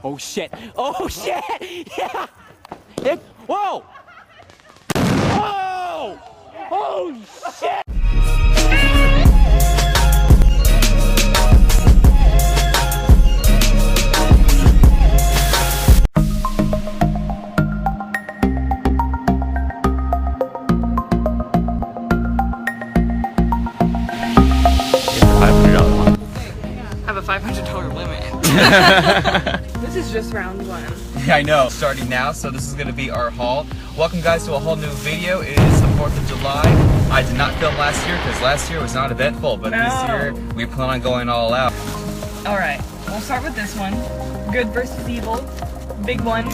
Oh shit! Oh shit! Yeah! Whoa! Whoa! Oh shit! I have a $500 limit. This is just round one. Yeah, I know. Starting now, so this is going to be our haul. Welcome guys to a whole new video. It is the 4th of July. I did not film last year because last year was not eventful, but this year we plan on going all out. Alright, we'll start with this one. Good versus evil. Big one.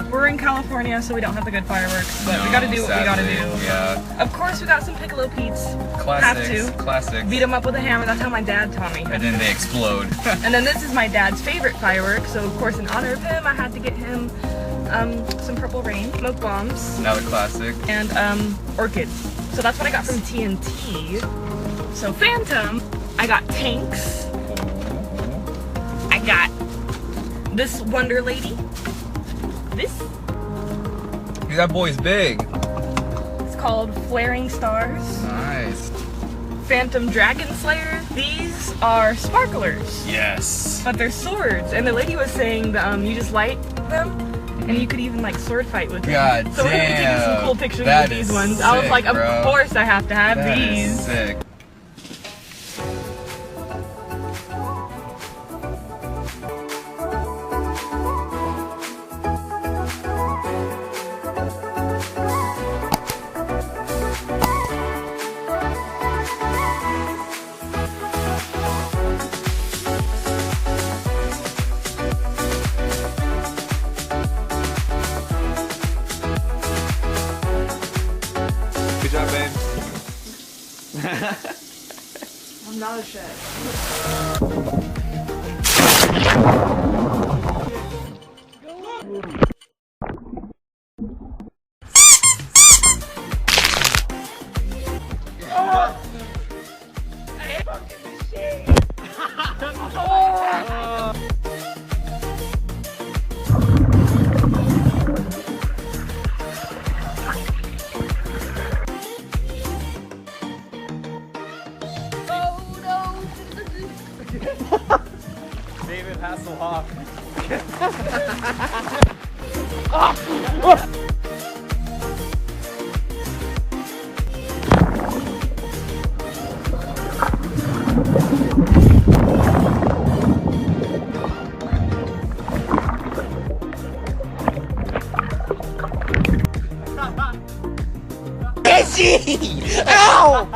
We're in California, so we don't have the good fireworks, but we gotta do what we gotta do. Yeah. Of course, we got some Piccolo Pete's. Classics. Have to. Classics. Beat them up with a hammer. That's how my dad taught me. And then they explode. And then this is my dad's favorite firework, so of course, in honor of him, I had to get him some Purple Rain, smoke bombs. Another classic. And orchids. So that's what I got from TNT. So Phantom, I got tanks. I got this Wonder Lady. This. That boy's big. It's called Flaring Stars. Nice. Phantom Dragon Slayer. These are sparklers. Yes. But they're swords. And the lady was saying that you just light them, and you could even like sword fight with them. God so we're gonna be taking some cool pictures with these ones. I was like, of course I have to have these. Is sick. Good job, babe. I'm not a chef. David Hasselhoff. Itchy! Ow!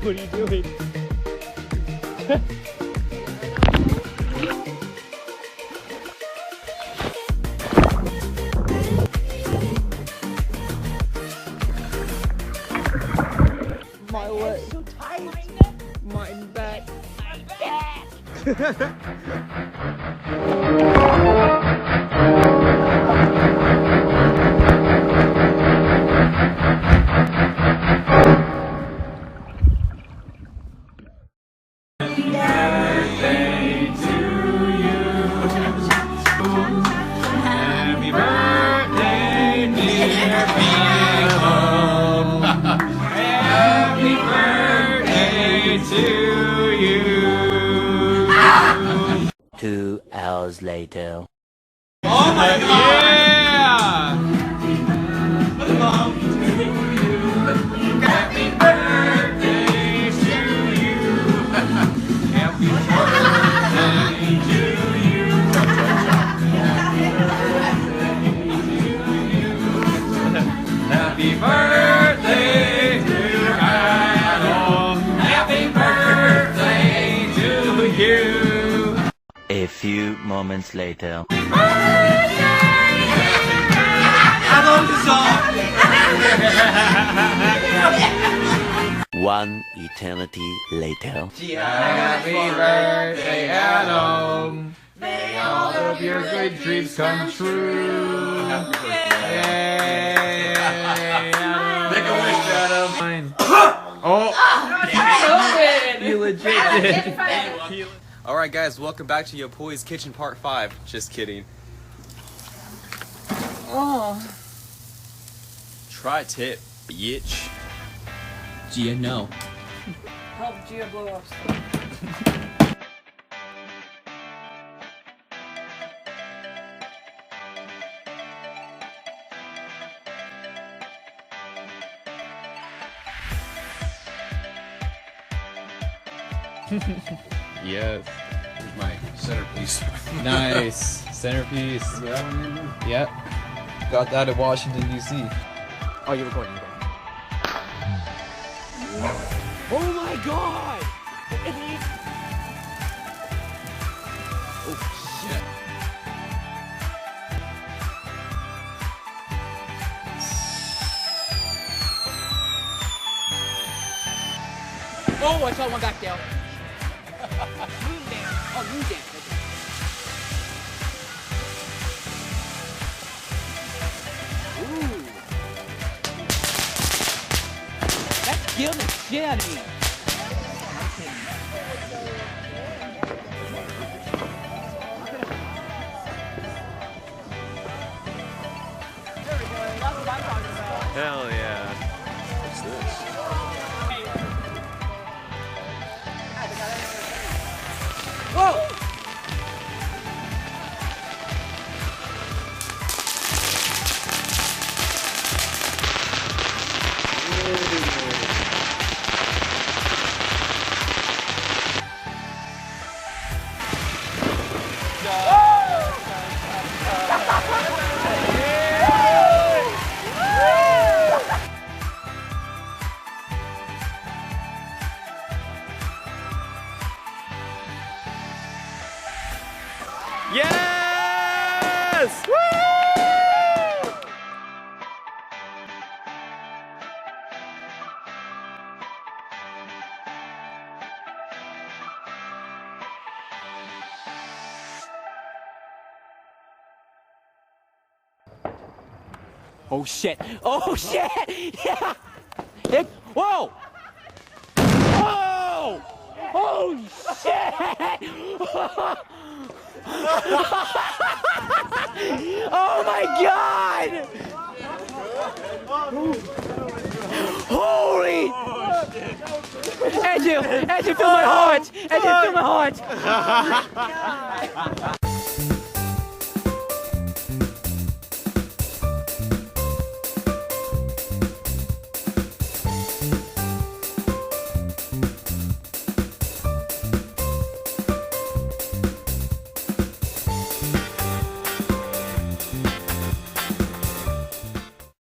What are you doing? My leg. So tight. Mine back. I'm back. To you. 2 hours later. Oh my god! Yeah! Happy birthday to you. Happy birthday to you. Happy birthday to Adam. Happy birthday to you. moments later. One eternity later. Happy birthday, Adam. May all of your good dreams come true. Happy birthday. Yay, Adam. Make a wish, Adam. Fine. Oh. You legit did. Alright guys, welcome back to Yo Poy's Kitchen Part 5. Just kidding. Oh. Tri-tip, bitch. Gia, no. Help Gia blow up stuff. Yes. Here's my centerpiece. Nice. Centerpiece. Yep. Got that in Washington, D.C. Oh, you're recording. Oh my god! Oh shit. Oh, I saw one back down. Moon dance. Oh, moon dance. Okay. Ooh. That's killing the shit out of me. Hell yeah. What's this? Whoa! Yes! Woo! Oh shit! Oh shit! Yeah! It, whoa! Whoa! Oh shit! Oh my god! Holy! Andrew, feel my heart! Andrew, feel my heart!